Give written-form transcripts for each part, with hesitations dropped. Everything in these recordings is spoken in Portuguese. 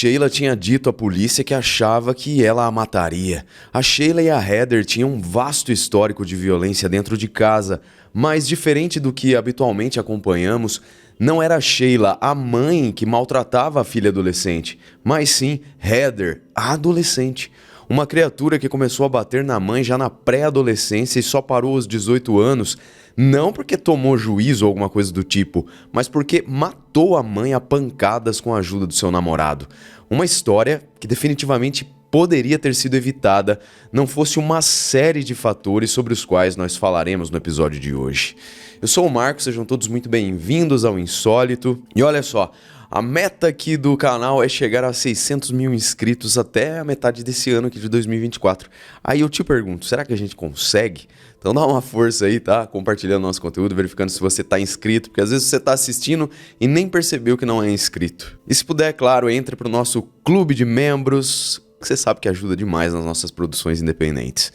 Sheila tinha dito à polícia que achava que ela a mataria. A Sheila e a Heather tinham um vasto histórico de violência dentro de casa, mas diferente do que habitualmente acompanhamos, não era Sheila, a mãe, que maltratava a filha adolescente, mas sim Heather, a adolescente. Uma criatura que começou a bater na mãe já na pré-adolescência e só parou aos 18 anos, não porque tomou juízo ou alguma coisa do tipo, mas porque matou a mãe a pancadas com a ajuda do seu namorado. Uma história que definitivamente poderia ter sido evitada não fosse uma série de fatores sobre os quais nós falaremos no episódio de hoje. Eu sou o Marcos, sejam todos muito bem-vindos ao Insólito. E olha só, a meta aqui do canal é chegar a 600 mil inscritos até a metade desse ano aqui de 2024. Aí eu te pergunto, será que a gente consegue? Então dá uma força aí, tá? Compartilhando nosso conteúdo, verificando se você tá inscrito, porque às vezes você tá assistindo e nem percebeu que não é inscrito. E se puder, claro, entre pro nosso clube de membros, que você sabe que ajuda demais nas nossas produções independentes.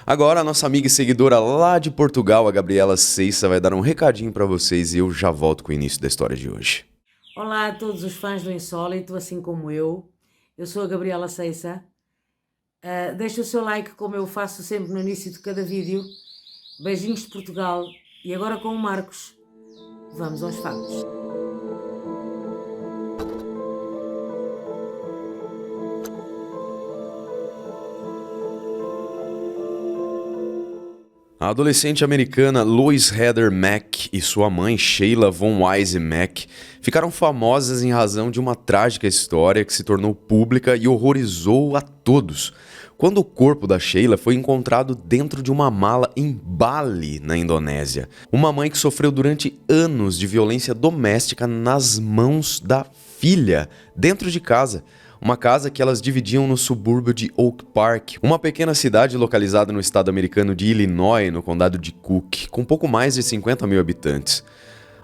Agora a nossa amiga e seguidora lá de Portugal, a Gabriela Ceissa, vai dar um recadinho pra vocês e eu já volto com o início da história de hoje. Olá a todos os fãs do Insólito, assim como eu. Eu sou a Gabriela Ceissa. Deixa o seu like, como eu faço sempre no início de cada vídeo. Beijinhos de Portugal. E agora com o Marcos, vamos aos fatos. A adolescente americana Lois Heather Mack e sua mãe Sheila Von Wise Mack ficaram famosas em razão de uma trágica história que se tornou pública e horrorizou a todos, quando o corpo da Sheila foi encontrado dentro de uma mala em Bali, na Indonésia. Uma mãe que sofreu durante anos de violência doméstica nas mãos da filha, dentro de casa. Uma casa que elas dividiam no subúrbio de Oak Park, uma pequena cidade localizada no estado americano de Illinois, no condado de Cook, com pouco mais de 50 mil habitantes.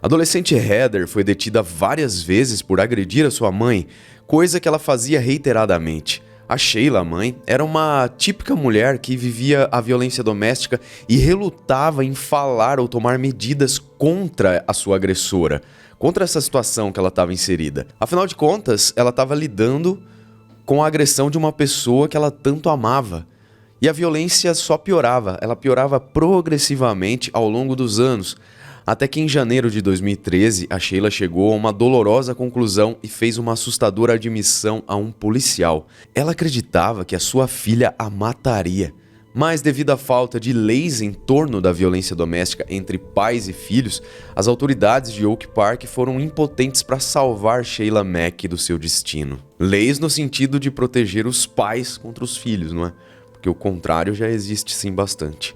A adolescente Heather foi detida várias vezes por agredir a sua mãe, coisa que ela fazia reiteradamente. A Sheila, a mãe, era uma típica mulher que vivia a violência doméstica e relutava em falar ou tomar medidas contra a sua agressora, contra essa situação que ela estava inserida. Afinal de contas, ela estava lidando com a agressão de uma pessoa que ela tanto amava. E a violência só piorava, ela piorava progressivamente ao longo dos anos, até que em janeiro de 2013, a Sheila chegou a uma dolorosa conclusão e fez uma assustadora admissão a um policial. Ela acreditava que a sua filha a mataria. Mas devido à falta de leis em torno da violência doméstica entre pais e filhos, as autoridades de Oak Park foram impotentes para salvar Sheila Mack do seu destino. Leis no sentido de proteger os pais contra os filhos, não é? Porque o contrário já existe sim bastante.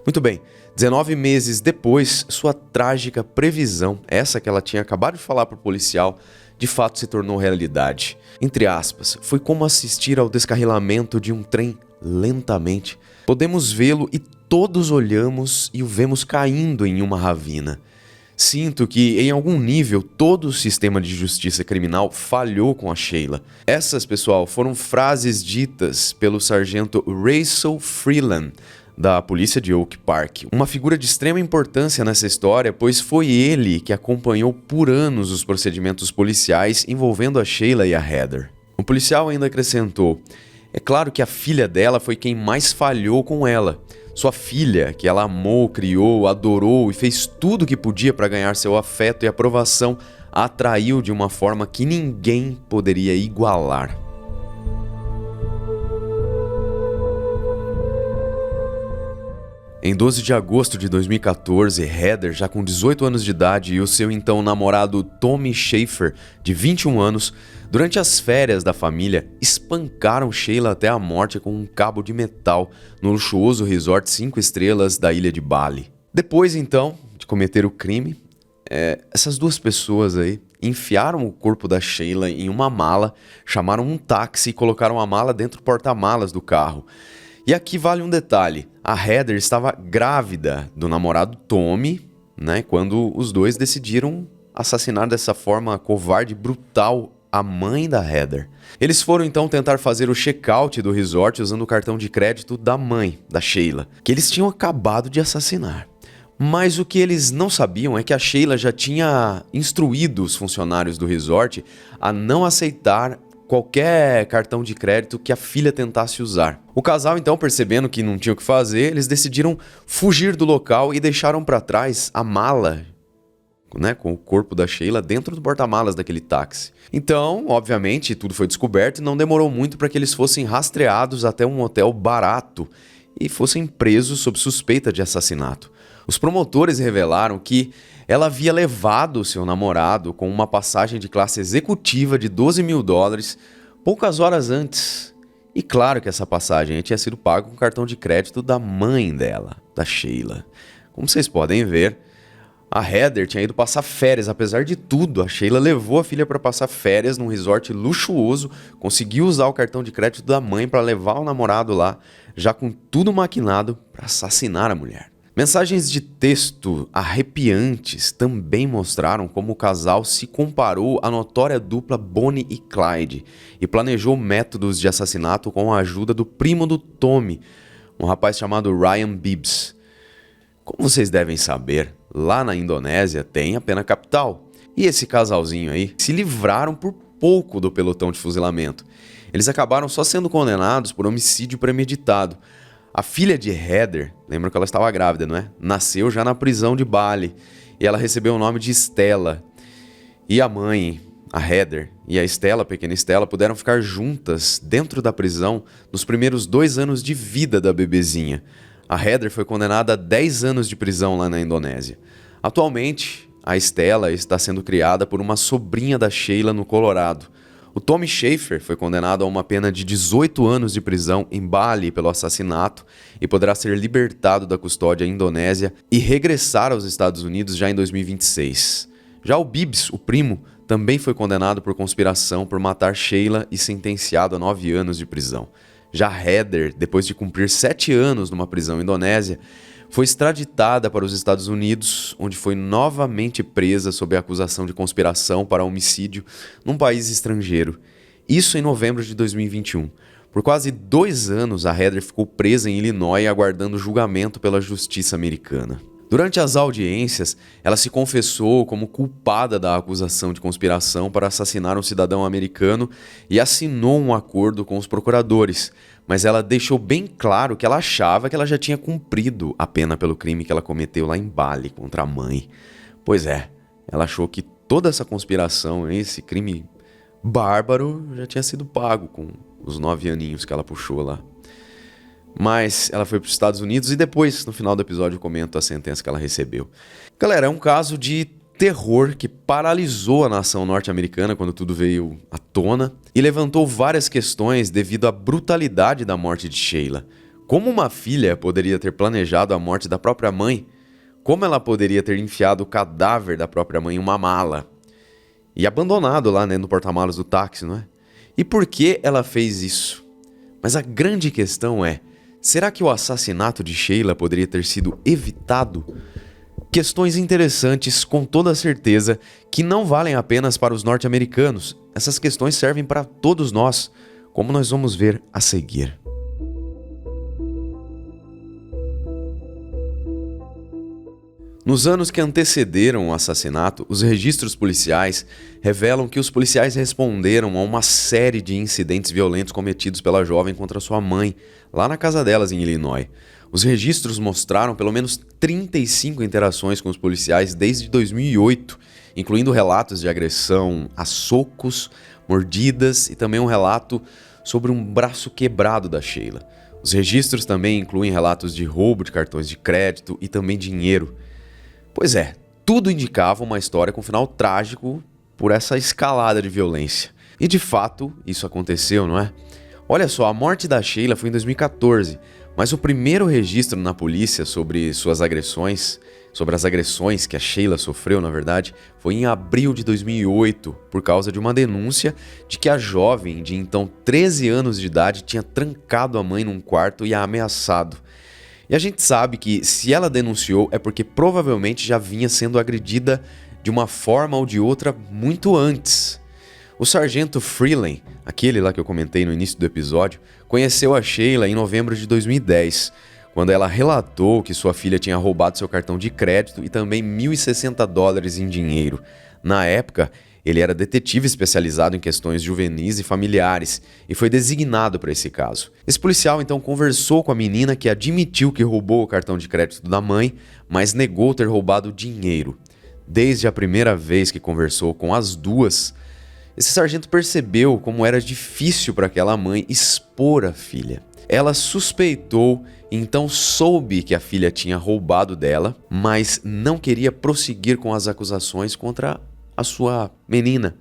Muito bem, 19 meses depois, sua trágica previsão, essa que ela tinha acabado de falar para o policial, de fato se tornou realidade. Entre aspas, foi como assistir ao descarrilamento de um trem lentamente. Podemos vê-lo e todos olhamos e o vemos caindo em uma ravina. Sinto que, em algum nível, todo o sistema de justiça criminal falhou com a Sheila. Essas, pessoal, foram frases ditas pelo sargento Russell Freeland, da polícia de Oak Park. Uma figura de extrema importância nessa história, pois foi ele que acompanhou por anos os procedimentos policiais envolvendo a Sheila e a Heather. O policial ainda acrescentou: é claro que a filha dela foi quem mais falhou com ela. Sua filha, que ela amou, criou, adorou e fez tudo o que podia para ganhar seu afeto e aprovação, a atraiu de uma forma que ninguém poderia igualar. Em 12 de agosto de 2014, Heather, já com 18 anos de idade, e o seu então namorado Tommy Schaefer, de 21 anos, durante as férias da família, espancaram Sheila até a morte com um cabo de metal no luxuoso resort 5 estrelas da ilha de Bali. Depois, então, de cometer o crime, essas duas pessoas aí enfiaram o corpo da Sheila em uma mala, chamaram um táxi e colocaram a mala dentro do porta-malas do carro. E aqui vale um detalhe: a Heather estava grávida do namorado Tommy, né, quando os dois decidiram assassinar dessa forma covarde e brutal a mãe da Heather. Eles foram então tentar fazer o check-out do resort usando o cartão de crédito da mãe, da Sheila, que eles tinham acabado de assassinar. Mas o que eles não sabiam é que a Sheila já tinha instruído os funcionários do resort a não aceitar qualquer cartão de crédito que a filha tentasse usar. O casal, então, percebendo que não tinha o que fazer, eles decidiram fugir do local e deixaram para trás a mala, né, com o corpo da Sheila dentro do porta-malas daquele táxi. Então, obviamente, tudo foi descoberto e não demorou muito para que eles fossem rastreados até um hotel barato e fossem presos sob suspeita de assassinato. Os promotores revelaram que ela havia levado seu namorado com uma passagem de classe executiva de $12 mil poucas horas antes. E claro que essa passagem tinha sido paga com cartão de crédito da mãe dela, da Sheila. Como vocês podem ver, a Heather tinha ido passar férias. Apesar de tudo, a Sheila levou a filha para passar férias num resort luxuoso, conseguiu usar o cartão de crédito da mãe para levar o namorado lá, já com tudo maquinado para assassinar a mulher. Mensagens de texto arrepiantes também mostraram como o casal se comparou à notória dupla Bonnie e Clyde e planejou métodos de assassinato com a ajuda do primo do Tommy, um rapaz chamado Ryan Bibbs. Como vocês devem saber, lá na Indonésia tem a pena capital. E esse casalzinho aí se livraram por pouco do pelotão de fuzilamento. Eles acabaram só sendo condenados por homicídio premeditado. A filha de Heather, lembra que ela estava grávida, não é? Nasceu já na prisão de Bali e ela recebeu o nome de Stella. E a mãe, a Heather, e a Stella, a pequena Stella, puderam ficar juntas dentro da prisão nos primeiros 2 anos de vida da bebezinha. A Heather foi condenada a 10 anos de prisão lá na Indonésia. Atualmente, a Stella está sendo criada por uma sobrinha da Sheila no Colorado. O Tommy Schaefer foi condenado a uma pena de 18 anos de prisão em Bali pelo assassinato e poderá ser libertado da custódia indonésia e regressar aos Estados Unidos já em 2026. Já o Bibbs, o primo, também foi condenado por conspiração por matar Sheila e sentenciado a 9 anos de prisão. Já Heather, depois de cumprir 7 anos numa prisão indonésia, foi extraditada para os Estados Unidos, onde foi novamente presa sob a acusação de conspiração para homicídio num país estrangeiro. Isso em novembro de 2021. Por quase 2 anos, a Heather ficou presa em Illinois aguardando julgamento pela justiça americana. Durante as audiências, ela se confessou como culpada da acusação de conspiração para assassinar um cidadão americano e assinou um acordo com os procuradores, mas ela deixou bem claro que ela achava que ela já tinha cumprido a pena pelo crime que ela cometeu lá em Bali contra a mãe. Pois é, ela achou que toda essa conspiração, esse crime bárbaro, já tinha sido pago com os 9 aninhos que ela puxou lá. Mas ela foi para os Estados Unidos e depois, no final do episódio, eu comento a sentença que ela recebeu. Galera, é um caso de terror que paralisou a nação norte-americana quando tudo veio à tona e levantou várias questões devido à brutalidade da morte de Sheila. Como uma filha poderia ter planejado a morte da própria mãe? Como ela poderia ter enfiado o cadáver da própria mãe em uma mala e abandonado lá, né, no porta-malas do táxi, não é? E por que ela fez isso? Mas a grande questão é: será que o assassinato de Sheila poderia ter sido evitado? Questões interessantes, com toda certeza, que não valem apenas para os norte-americanos. Essas questões servem para todos nós, como nós vamos ver a seguir. Nos anos que antecederam o assassinato, os registros policiais revelam que os policiais responderam a uma série de incidentes violentos cometidos pela jovem contra sua mãe, lá na casa delas em Illinois. Os registros mostraram pelo menos 35 interações com os policiais desde 2008, incluindo relatos de agressão a socos, mordidas e também um relato sobre um braço quebrado da Sheila. Os registros também incluem relatos de roubo de cartões de crédito e também dinheiro. Pois é, tudo indicava uma história com final trágico por essa escalada de violência. E de fato, isso aconteceu, não é? Olha só, a morte da Sheila foi em 2014, mas o primeiro registro na polícia sobre as agressões que a Sheila sofreu, na verdade, foi em abril de 2008, por causa de uma denúncia de que a jovem, de então 13 anos de idade, tinha trancado a mãe num quarto e a ameaçado. E a gente sabe que se ela denunciou é porque provavelmente já vinha sendo agredida de uma forma ou de outra muito antes. O sargento Freeland, aquele lá que eu comentei no início do episódio, conheceu a Sheila em novembro de 2010, quando ela relatou que sua filha tinha roubado seu cartão de crédito e também $1.060 em dinheiro. Na época, Ele era detetive especializado em questões juvenis e familiares e foi designado para esse caso. Esse policial então conversou com a menina, que admitiu que roubou o cartão de crédito da mãe, mas negou ter roubado dinheiro. Desde a primeira vez que conversou com as duas, esse sargento percebeu como era difícil para aquela mãe expor a filha. Ela suspeitou e então soube que a filha tinha roubado dela, mas não queria prosseguir com as acusações contra a sua menina.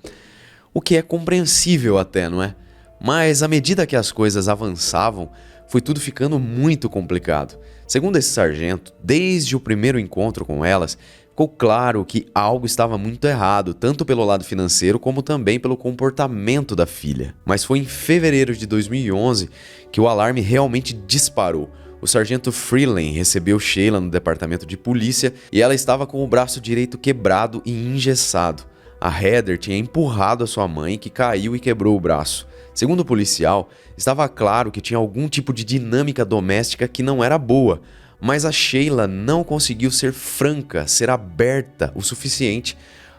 O que é compreensível até, não é? Mas à medida que as coisas avançavam, foi tudo ficando muito complicado. Segundo esse sargento, desde o primeiro encontro com elas, ficou claro que algo estava muito errado, tanto pelo lado financeiro como também pelo comportamento da filha. Mas foi em fevereiro de 2011 que o alarme realmente disparou. O sargento Freeland recebeu Sheila no departamento de polícia e ela estava com o braço direito quebrado e engessado. A Heather tinha empurrado a sua mãe, que caiu e quebrou o braço. Segundo o policial, estava claro que tinha algum tipo de dinâmica doméstica que não era boa, mas a Sheila não conseguiu ser franca, ser aberta o suficiente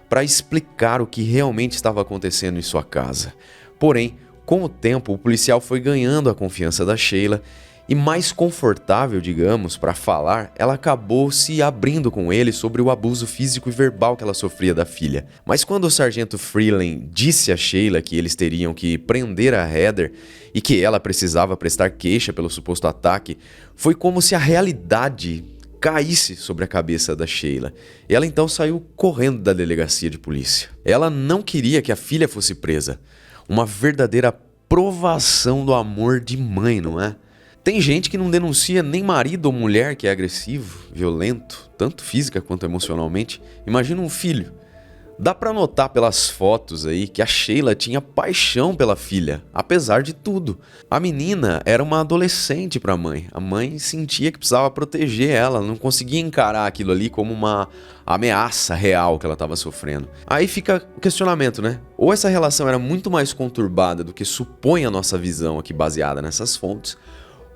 para explicar o que realmente estava acontecendo em sua casa. Porém, com o tempo, o policial foi ganhando a confiança da Sheila e, mais confortável, digamos, para falar, ela acabou se abrindo com ele sobre o abuso físico e verbal que ela sofria da filha. Mas quando o sargento Freeland disse a Sheila que eles teriam que prender a Heather e que ela precisava prestar queixa pelo suposto ataque, foi como se a realidade caísse sobre a cabeça da Sheila. Ela então saiu correndo da delegacia de polícia. Ela não queria que a filha fosse presa. Uma verdadeira provação do amor de mãe, não é? Tem gente que não denuncia nem marido ou mulher que é agressivo, violento, tanto física quanto emocionalmente. Imagina um filho. Dá pra notar pelas fotos aí que a Sheila tinha paixão pela filha, apesar de tudo. A menina era uma adolescente pra mãe. A mãe sentia que precisava proteger ela, não conseguia encarar aquilo ali como uma ameaça real que ela estava sofrendo. Aí fica o questionamento, né? Ou essa relação era muito mais conturbada do que supõe a nossa visão aqui baseada nessas fontes,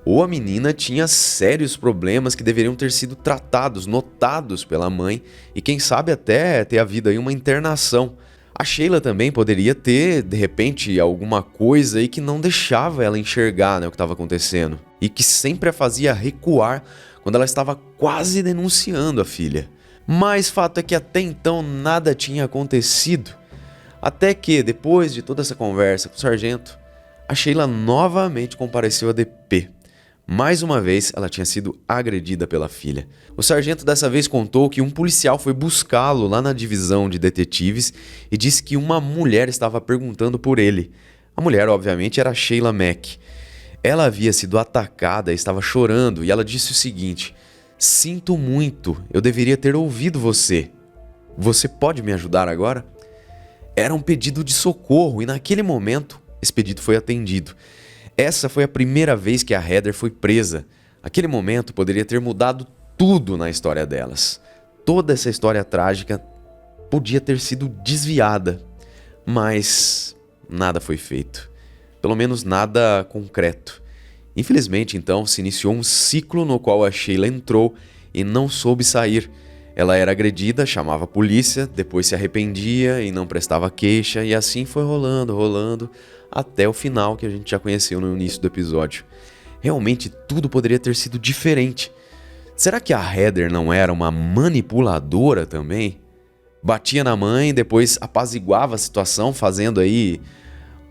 ou a menina tinha sérios problemas que deveriam ter sido tratados, notados pela mãe e quem sabe até ter havido aí uma internação. A Sheila também poderia ter, de repente, alguma coisa aí que não deixava ela enxergar, né, o que estava acontecendo e que sempre a fazia recuar quando ela estava quase denunciando a filha. Mas fato é que até então nada tinha acontecido. Até que, depois de toda essa conversa com o sargento, a Sheila novamente compareceu à DP. Mais uma vez, ela tinha sido agredida pela filha. O sargento dessa vez contou que um policial foi buscá-lo lá na divisão de detetives e disse que uma mulher estava perguntando por ele. A mulher, obviamente, era a Sheila Mack. Ela havia sido atacada e estava chorando e ela disse o seguinte: "Sinto muito, eu deveria ter ouvido você. Você pode me ajudar agora?" Era um pedido de socorro e naquele momento esse pedido foi atendido. Essa foi a primeira vez que a Heather foi presa. Aquele momento poderia ter mudado tudo na história delas. Toda essa história trágica podia ter sido desviada, mas nada foi feito. Pelo menos nada concreto. Infelizmente, então, se iniciou um ciclo no qual a Sheila entrou e não soube sair. Ela era agredida, chamava a polícia, depois se arrependia e não prestava queixa, e assim foi rolando, até o final que a gente já conheceu no início do episódio. Realmente tudo poderia ter sido diferente. Será que a Heather não era uma manipuladora também? Batia na mãe, depois apaziguava a situação fazendo aí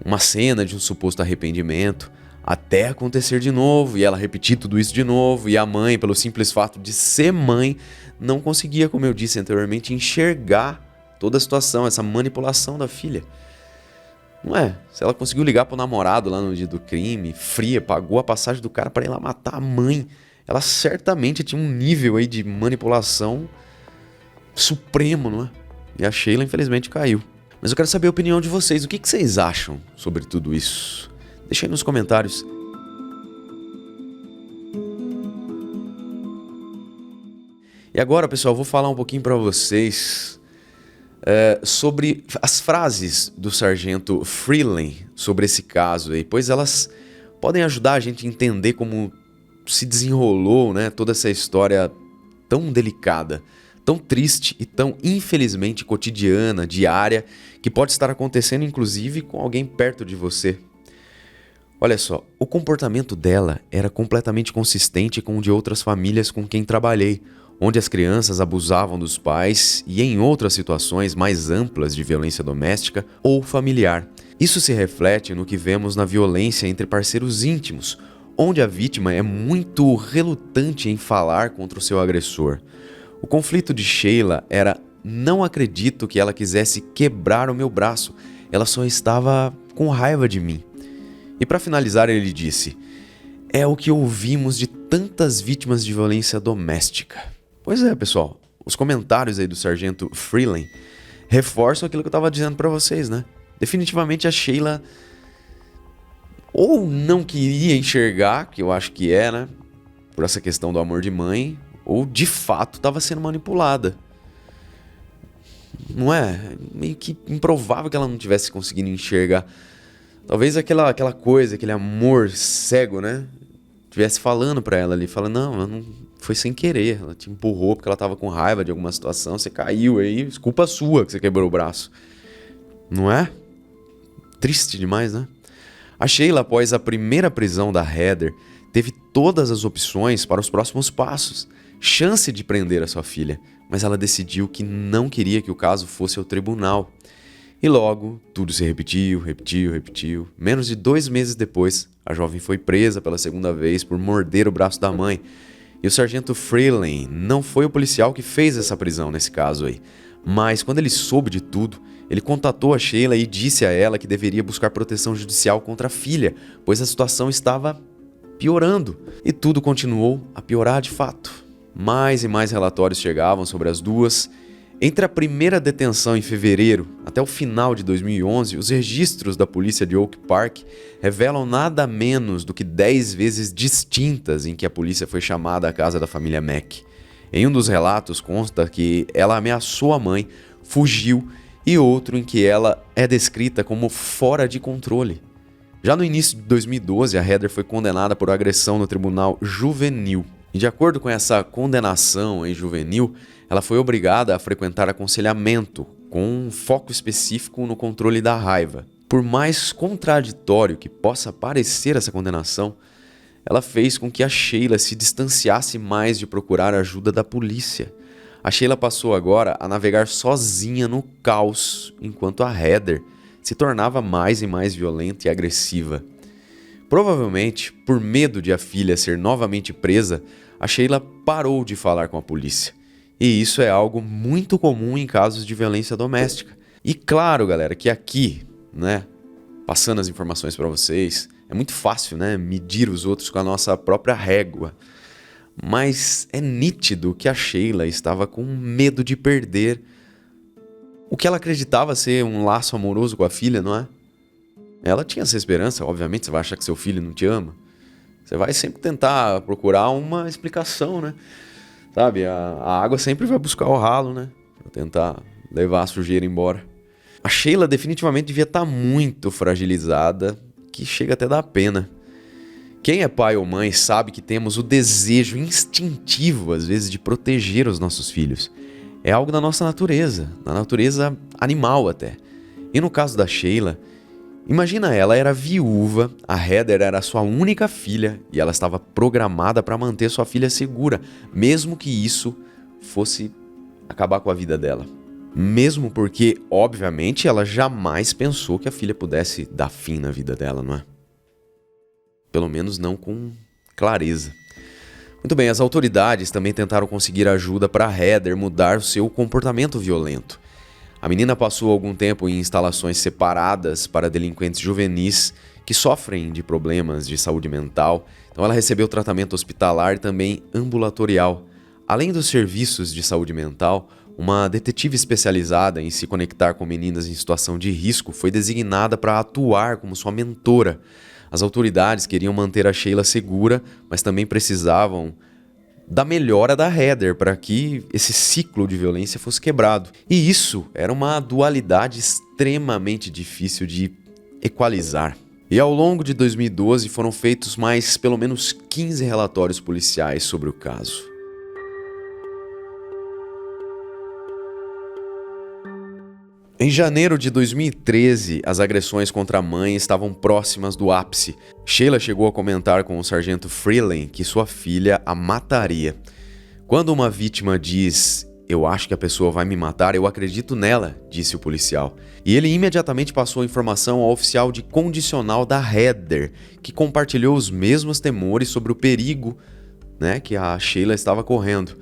uma cena de um suposto arrependimento, até acontecer de novo e ela repetir tudo isso de novo, e a mãe, pelo simples fato de ser mãe, não conseguia, como eu disse anteriormente, enxergar toda a situação, essa manipulação da filha. Não é? Se ela conseguiu ligar pro namorado lá no dia do crime, fria, pagou a passagem do cara para ir lá matar a mãe, ela certamente tinha um nível aí de manipulação supremo, não é? E a Sheila, infelizmente, caiu. Mas eu quero saber a opinião de vocês. O que vocês acham sobre tudo isso? Deixa aí nos comentários. E agora, pessoal, eu vou falar um pouquinho para vocês sobre as frases do sargento Freeland sobre esse caso aí, pois elas podem ajudar a gente a entender como se desenrolou, né, toda essa história tão delicada, tão triste e tão infelizmente cotidiana, diária, que pode estar acontecendo inclusive com alguém perto de você. Olha só, o comportamento dela era completamente consistente com o de outras famílias com quem trabalhei, onde as crianças abusavam dos pais e em outras situações mais amplas de violência doméstica ou familiar. Isso se reflete no que vemos na violência entre parceiros íntimos, onde a vítima é muito relutante em falar contra o seu agressor. O conflito de Sheila era: não acredito que ela quisesse quebrar o meu braço, ela só estava com raiva de mim. E para finalizar ele disse: é o que ouvimos de tantas vítimas de violência doméstica. Pois é, pessoal, os comentários aí do Sargento Freeland reforçam aquilo que eu estava dizendo para vocês, né? Definitivamente a Sheila ou não queria enxergar, que eu acho que é, né? Por essa questão do amor de mãe, ou de fato estava sendo manipulada. Não é? Meio que improvável que ela não tivesse conseguindo enxergar. Talvez aquela coisa, aquele amor cego, né? Tivesse falando pra ela ali, falando: não, foi sem querer, ela te empurrou porque ela tava com raiva de alguma situação, você caiu aí, culpa sua que você quebrou o braço. Não é? Triste demais, né? A Sheila, após a primeira prisão da Heather, teve todas as opções para os próximos passos, chance de prender a sua filha, mas ela decidiu que não queria que o caso fosse ao tribunal. E logo, tudo se repetiu. Menos de 2 meses depois, a jovem foi presa pela segunda vez por morder o braço da mãe. E o sargento Freeland não foi o policial que fez essa prisão nesse caso aí. Mas quando ele soube de tudo, ele contatou a Sheila e disse a ela que deveria buscar proteção judicial contra a filha, pois a situação estava piorando. E tudo continuou a piorar de fato. Mais e mais relatórios chegavam sobre as duas. Entre a primeira detenção em fevereiro até o final de 2011, os registros da polícia de Oak Park revelam nada menos do que 10 vezes distintas em que a polícia foi chamada à casa da família Mack. Em um dos relatos consta que ela ameaçou a mãe, fugiu, e outro em que ela é descrita como fora de controle. Já no início de 2012, a Heather foi condenada por agressão no tribunal juvenil. E de acordo com essa condenação em juvenil, ela foi obrigada a frequentar aconselhamento, com um foco específico no controle da raiva. Por mais contraditório que possa parecer essa condenação, ela fez com que a Sheila se distanciasse mais de procurar ajuda da polícia. A Sheila passou agora a navegar sozinha no caos, enquanto a Heather se tornava mais e mais violenta e agressiva. Provavelmente, por medo de a filha ser novamente presa, a Sheila parou de falar com a polícia. E isso é algo muito comum em casos de violência doméstica. E claro, galera, que aqui, né, passando as informações para vocês, é muito fácil, né, medir os outros com a nossa própria régua. Mas é nítido que a Sheila estava com medo de perder o que ela acreditava ser um laço amoroso com a filha, não é? Ela tinha essa esperança, obviamente, você vai achar que seu filho não te ama. Você vai sempre tentar procurar uma explicação, né? Sabe, a água sempre vai buscar o ralo, né? Pra tentar levar a sujeira embora. A Sheila definitivamente devia estar muito fragilizada, que chega até a dar pena. Quem é pai ou mãe sabe que temos o desejo instintivo, às vezes, de proteger os nossos filhos. É algo da nossa natureza, da natureza animal até. E no caso da Sheila, imagina, ela era viúva, a Heather era sua única filha e ela estava programada para manter sua filha segura, mesmo que isso fosse acabar com a vida dela. Mesmo porque, obviamente, ela jamais pensou que a filha pudesse dar fim na vida dela, não é? Pelo menos não com clareza. Muito bem, as autoridades também tentaram conseguir ajuda para Heather mudar o seu comportamento violento. A menina passou algum tempo em instalações separadas para delinquentes juvenis que sofrem de problemas de saúde mental. Então ela recebeu tratamento hospitalar e também ambulatorial. Além dos serviços de saúde mental, uma detetive especializada em se conectar com meninas em situação de risco foi designada para atuar como sua mentora. As autoridades queriam manter a Sheila segura, mas também precisavam da melhora da Heather para que esse ciclo de violência fosse quebrado. E isso era uma dualidade extremamente difícil de equalizar. E ao longo de 2012 foram feitos mais pelo menos 15 relatórios policiais sobre o caso. Em janeiro de 2013, as agressões contra a mãe estavam próximas do ápice. Sheila chegou a comentar com o sargento Freeland que sua filha a mataria. Quando uma vítima diz: "Eu acho que a pessoa vai me matar, eu acredito nela", disse o policial. E ele imediatamente passou a informação ao oficial de condicional da Heather, que compartilhou os mesmos temores sobre o perigo, que a Sheila estava correndo.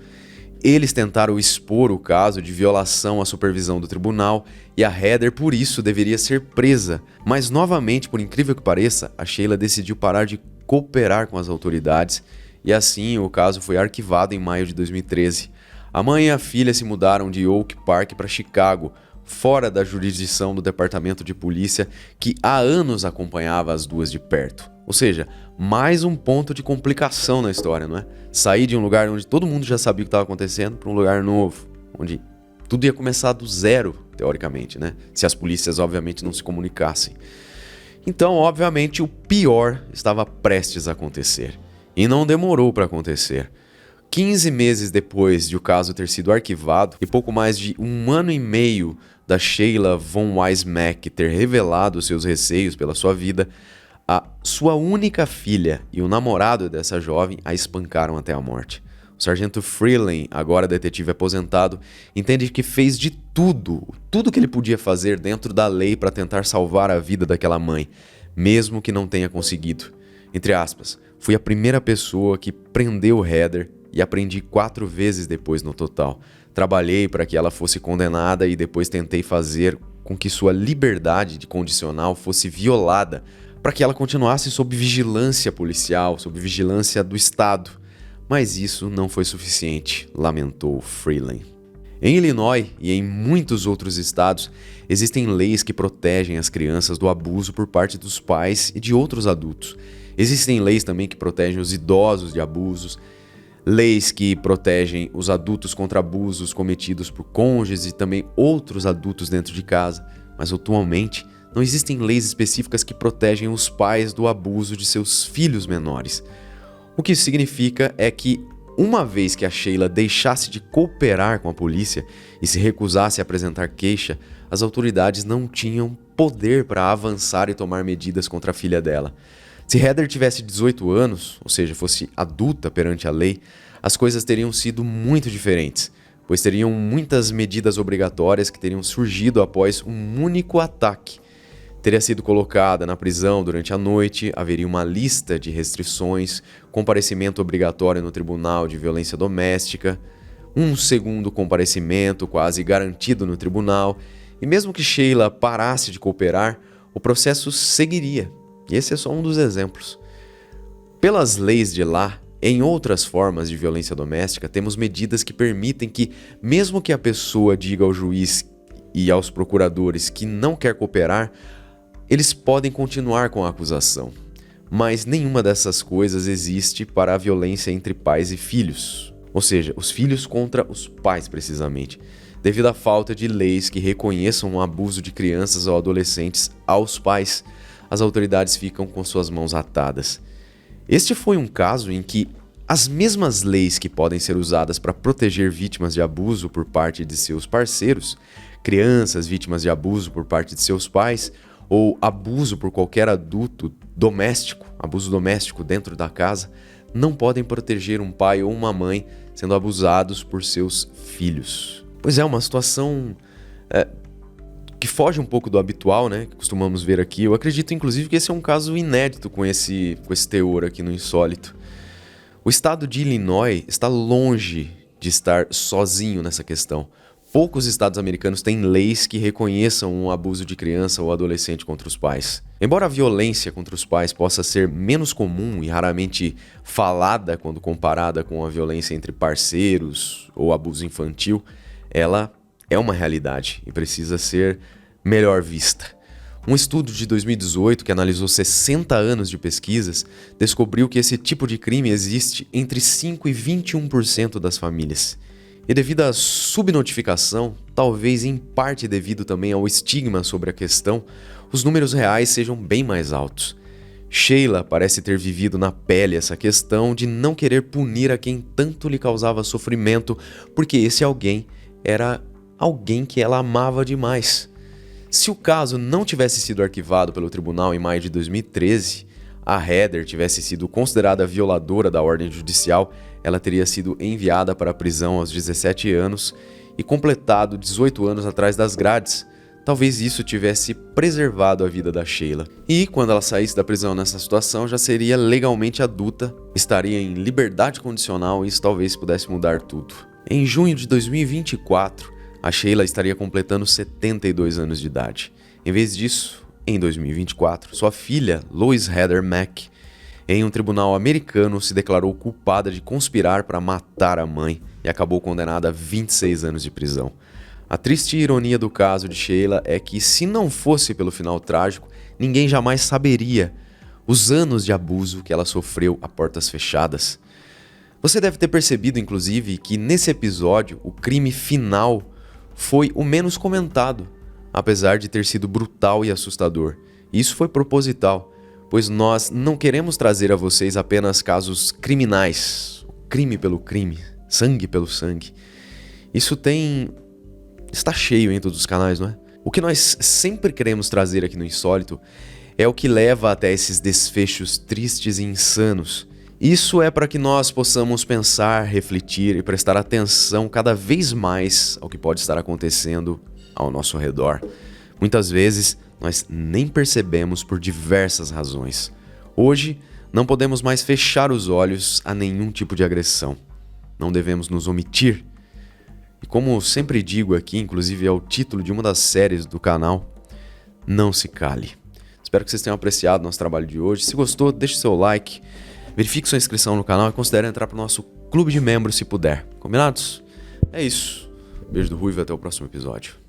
Eles tentaram expor o caso de violação à supervisão do tribunal e a Heather, por isso, deveria ser presa. Mas, novamente, por incrível que pareça, a Sheila decidiu parar de cooperar com as autoridades e, assim, o caso foi arquivado em maio de 2013. A mãe e a filha se mudaram de Oak Park para Chicago, fora da jurisdição do departamento de polícia que há anos acompanhava as duas de perto. Ou seja, mais um ponto de complicação na história, não é? Sair de um lugar onde todo mundo já sabia o que estava acontecendo para um lugar novo, onde tudo ia começar do zero, teoricamente, né? Se as polícias, obviamente, não se comunicassem. Então, obviamente, o pior estava prestes a acontecer. E não demorou para acontecer. 15 meses depois de o caso ter sido arquivado e pouco mais de 1 ano e meio da Sheila von Weissmack ter revelado seus receios pela sua vida, a sua única filha e o namorado dessa jovem a espancaram até a morte. O sargento Freeland, agora detetive aposentado, entende que fez de tudo que ele podia fazer dentro da lei para tentar salvar a vida daquela mãe, mesmo que não tenha conseguido. Entre aspas, fui a primeira pessoa que prendeu Heather e aprendi 4 vezes depois no total. Trabalhei para que ela fosse condenada e depois tentei fazer com que sua liberdade de condicional fosse violada para que ela continuasse sob vigilância policial, sob vigilância do Estado. Mas isso não foi suficiente, lamentou Freeland. Em Illinois e em muitos outros estados, existem leis que protegem as crianças do abuso por parte dos pais e de outros adultos. Existem leis também que protegem os idosos de abusos, leis que protegem os adultos contra abusos cometidos por cônjuges e também outros adultos dentro de casa. Mas atualmente, não existem leis específicas que protegem os pais do abuso de seus filhos menores. O que isso significa é que, uma vez que a Sheila deixasse de cooperar com a polícia e se recusasse a apresentar queixa, as autoridades não tinham poder para avançar e tomar medidas contra a filha dela. Se Heather tivesse 18 anos, ou seja, fosse adulta perante a lei, as coisas teriam sido muito diferentes, pois teriam muitas medidas obrigatórias que teriam surgido após um único ataque. Teria sido colocada na prisão durante a noite, haveria uma lista de restrições, comparecimento obrigatório no tribunal de violência doméstica, um segundo comparecimento quase garantido no tribunal, e mesmo que Sheila parasse de cooperar, o processo seguiria. E esse é só um dos exemplos. Pelas leis de lá, em outras formas de violência doméstica, temos medidas que permitem que, mesmo que a pessoa diga ao juiz e aos procuradores que não quer cooperar, eles podem continuar com a acusação. Mas nenhuma dessas coisas existe para a violência entre pais e filhos. Ou seja, os filhos contra os pais, precisamente, devido à falta de leis que reconheçam o abuso de crianças ou adolescentes aos pais. As autoridades ficam com suas mãos atadas. Este foi um caso em que as mesmas leis que podem ser usadas para proteger vítimas de abuso por parte de seus parceiros, crianças vítimas de abuso por parte de seus pais, ou abuso por qualquer adulto doméstico, abuso doméstico dentro da casa, não podem proteger um pai ou uma mãe sendo abusados por seus filhos. Pois é, uma situação que foge um pouco do habitual, que costumamos ver aqui. Eu acredito, inclusive, que esse é um caso inédito com esse teor aqui no Insólito. O estado de Illinois está longe de estar sozinho nessa questão. Poucos estados americanos têm leis que reconheçam um abuso de criança ou adolescente contra os pais. Embora a violência contra os pais possa ser menos comum e raramente falada quando comparada com a violência entre parceiros ou abuso infantil, ela é uma realidade e precisa ser melhor vista. Um estudo de 2018 que analisou 60 anos de pesquisas descobriu que esse tipo de crime existe entre 5% e 21% das famílias. E devido à subnotificação, talvez em parte devido também ao estigma sobre a questão, os números reais sejam bem mais altos. Sheila parece ter vivido na pele essa questão de não querer punir a quem tanto lhe causava sofrimento, porque esse alguém era alguém que ela amava demais. Se o caso não tivesse sido arquivado pelo tribunal em maio de 2013, a Heather tivesse sido considerada violadora da ordem judicial, ela teria sido enviada para a prisão aos 17 anos e completado 18 anos atrás das grades. Talvez isso tivesse preservado a vida da Sheila. E quando ela saísse da prisão nessa situação, já seria legalmente adulta, estaria em liberdade condicional e isso talvez pudesse mudar tudo. Em junho de 2024, a Sheila estaria completando 72 anos de idade. Em vez disso, em 2024, sua filha, Lois Heather Mack, em um tribunal americano, se declarou culpada de conspirar para matar a mãe e acabou condenada a 26 anos de prisão. A triste ironia do caso de Sheila é que, se não fosse pelo final trágico, ninguém jamais saberia os anos de abuso que ela sofreu a portas fechadas. Você deve ter percebido, inclusive, que nesse episódio o crime final foi o menos comentado, apesar de ter sido brutal e assustador. Isso foi proposital, pois nós não queremos trazer a vocês apenas casos criminais, crime pelo crime, sangue pelo sangue. Isso está cheio em todos os canais, não é? O que nós sempre queremos trazer aqui no Insólito é o que leva até esses desfechos tristes e insanos. Isso é para que nós possamos pensar, refletir e prestar atenção cada vez mais ao que pode estar acontecendo ao nosso redor. Muitas vezes nós nem percebemos por diversas razões. Hoje não podemos mais fechar os olhos a nenhum tipo de agressão. Não devemos nos omitir. E como sempre digo aqui, inclusive é o título de uma das séries do canal, não se cale. Espero que vocês tenham apreciado nosso trabalho de hoje. Se gostou, deixe seu like, verifique sua inscrição no canal e considere entrar para o nosso clube de membros se puder. Combinados? É isso. Beijo do Ruivo e até o próximo episódio.